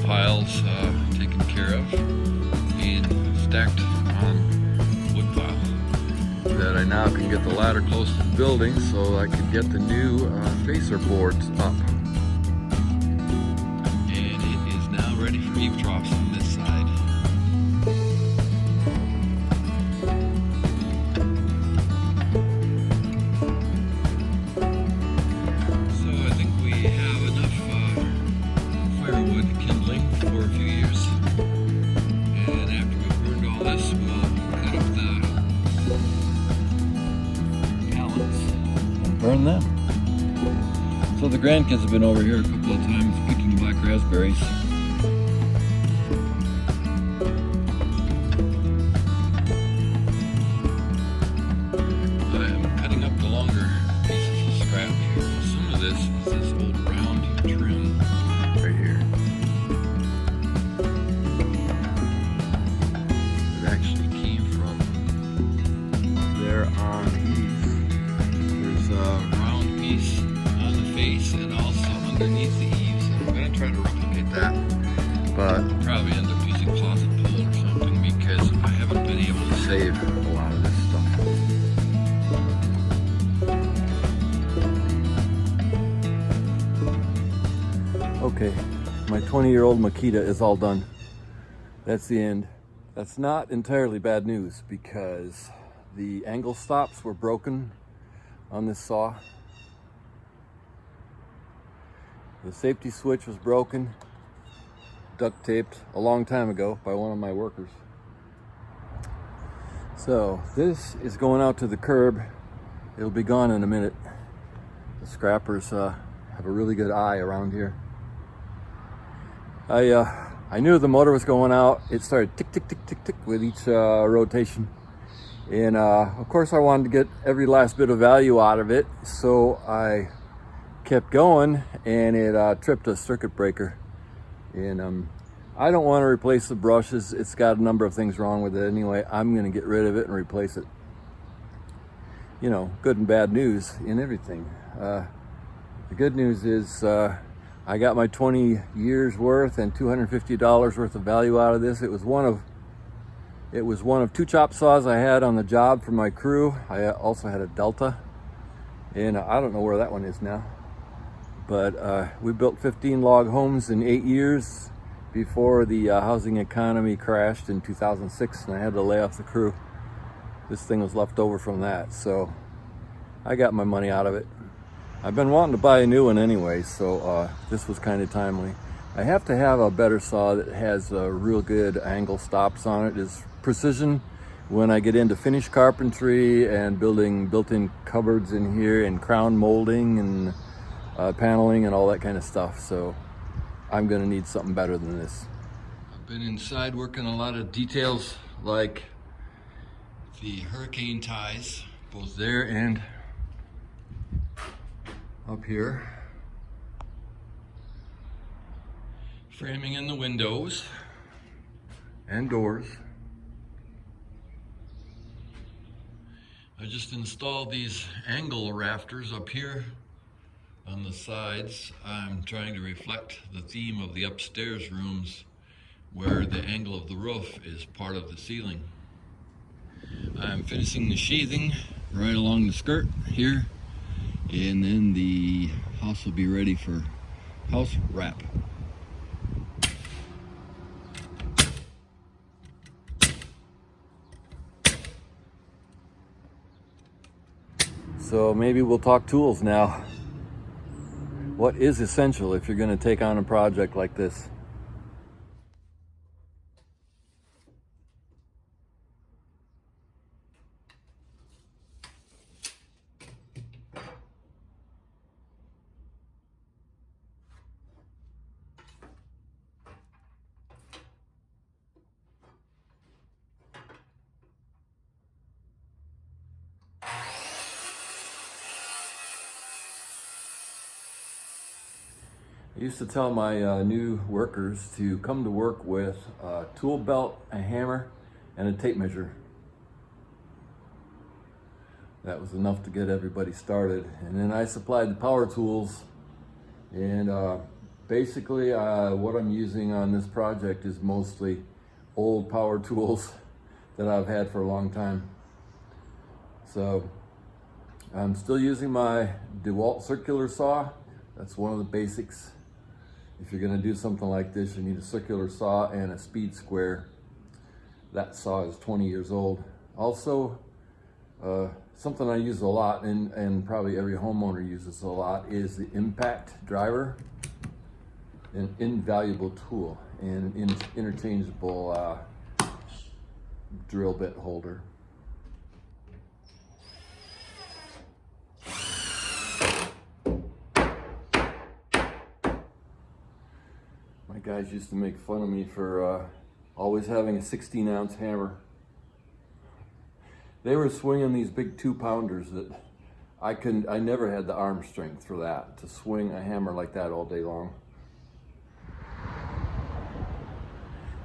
piles taken care of and stacked on wood pile. That I now can get the ladder close to the building so I can get the new facer boards up. And it is now ready for eave troughs on this side. For a few years, and after we've burned all this, we'll cut up the pallets and burn them. So the grandkids have been over here a couple of times picking black raspberries. I am cutting up the longer pieces of scrap here. Some of this is this old round trim right here. On these, there's a round piece on the face and also underneath the eaves. I'm going to try to replicate that, but I'll probably end up using closet pull or something because I haven't been able to save a lot of this stuff. Okay, my 20-year-old Makita is all done. That's the end. That's not entirely bad news because the angle stops were broken on this saw. The safety switch was broken, duct taped a long time ago by one of my workers. So this is going out to the curb. It'll be gone in a minute. The scrappers have a really good eye around here. I knew the motor was going out. It started tick, tick, tick, tick, tick with each rotation. And of course I wanted to get every last bit of value out of it, so I kept going and it tripped a circuit breaker. And I don't want to replace the brushes. It's got a number of things wrong with it anyway. I'm going to get rid of it and replace it. You know, good and bad news in everything. The good news is I got my 20 years worth and $250 worth of value out of this. It was one of two chop saws I had on the job for my crew. I also had a Delta, and I don't know where that one is now. But we built 15 log homes in 8 years before the housing economy crashed in 2006, and I had to lay off the crew. This thing was left over from that, so I got my money out of it. I've been wanting to buy a new one anyway, so this was kind of timely. I have to have a better saw that has real good angle stops on it. It's precision when I get into finished carpentry and building built-in cupboards in here and crown molding and paneling and all that kind of stuff. So I'm gonna need something better than this. I've been inside working a lot of details like the hurricane ties, both there and up here. Framing in the windows and doors. I just installed these angle rafters up here on the sides. I'm trying to reflect the theme of the upstairs rooms where the angle of the roof is part of the ceiling. I'm finishing the sheathing right along the skirt here, and then the house will be ready for house wrap. So maybe we'll talk tools now. What is essential if you're going to take on a project like this? I used to tell my new workers to come to work with a tool belt, a hammer, and a tape measure. That was enough to get everybody started. And then I supplied the power tools and Basically, what I'm using on this project is mostly old power tools that I've had for a long time. So I'm still using my DeWalt circular saw. That's one of the basics. If you're gonna do something like this, you need a circular saw and a speed square. That saw is 20 years old. Also, something I use a lot, and probably every homeowner uses a lot, is the impact driver. An invaluable tool and an interchangeable drill bit holder. My guys used to make fun of me for always having a 16-ounce hammer. They were swinging these big 2-pounders that I never had the arm strength for that, to swing a hammer like that all day long.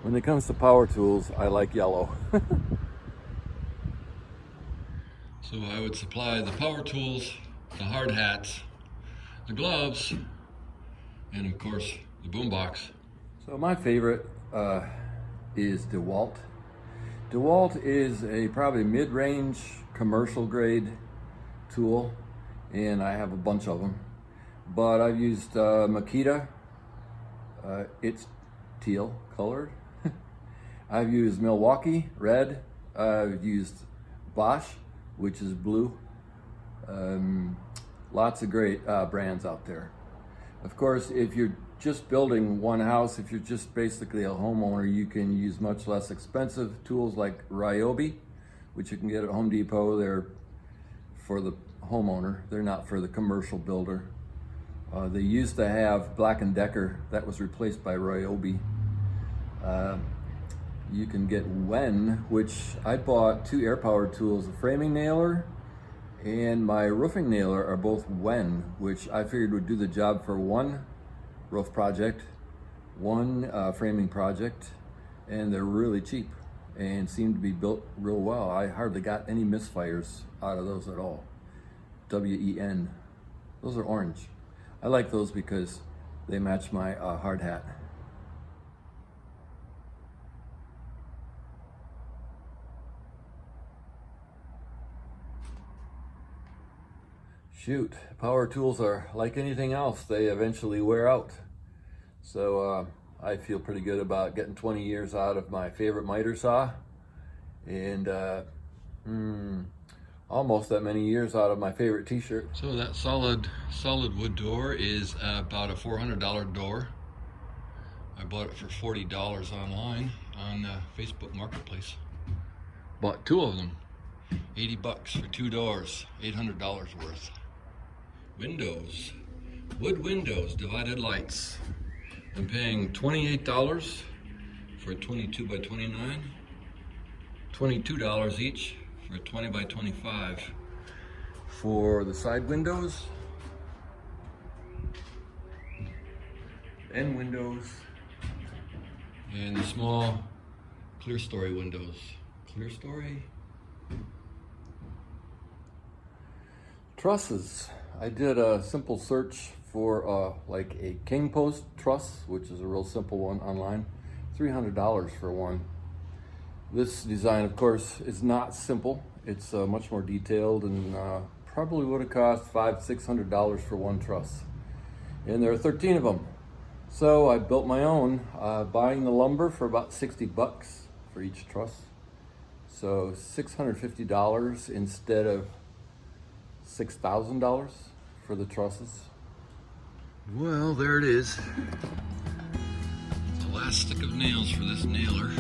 When it comes to power tools, I like yellow. So I would supply the power tools, the hard hats, the gloves, and of course the boombox. So my favorite is DeWalt. DeWalt is a probably mid-range commercial grade tool, and I have a bunch of them. But I've used Makita, it's teal colored. I've used Milwaukee, red. I've used Bosch, which is blue. Lots of great brands out there. Of course, if you're just building one house, if you're just basically a homeowner, you can use much less expensive tools like Ryobi, which you can get at Home Depot. They're for the homeowner. They're not for the commercial builder. They used to have Black & Decker. That was replaced by Ryobi. You can get Wen, which I bought 2 air power tools. A framing nailer and my roofing nailer are both Wen, which I figured would do the job for one roof project, one framing project, and they're really cheap and seem to be built real well. I hardly got any misfires out of those at all. W-E-N. Those are orange. I like those because they match my hard hat. Shoot, power tools are like anything else. They eventually wear out. So I feel pretty good about getting 20 years out of my favorite miter saw, and almost that many years out of my favorite t-shirt. So that solid wood door is about a $400 door. I bought it for $40 online on Facebook Marketplace. Bought 2 of them, 80 bucks for 2 doors, $800 worth. Windows, wood windows, divided lights. I'm paying $28 for a 22 by 29, $22 each for a 20 by 25. For the side windows, end windows, And the small clear story windows. Clear story? Trusses. I did a simple search for like a king post truss, which is a real simple one online. $300 for one. This design, of course, is not simple. It's much more detailed and probably would have cost $500–600 for one truss. And there are 13 of them. So I built my own, buying the lumber for about 60 bucks for each truss. So $650 instead of $6,000 for the trusses. Well, there it is. The last stick of nails for this nailer.